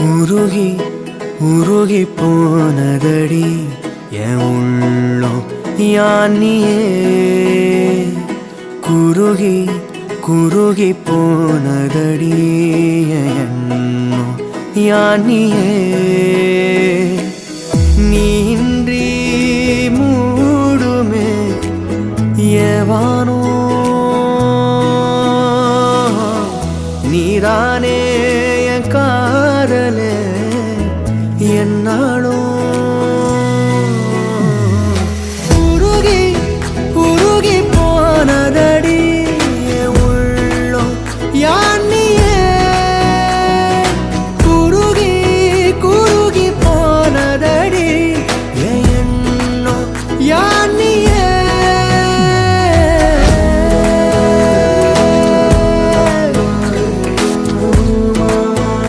உருகி உருகி போனதடி என் உள்ளம் யானியே குருகி குருகி போனதடி என் எண்ணம் யானியே நீன்றி மூடுமே ஏவானோ நீதானே என் காதலே என்னாலும்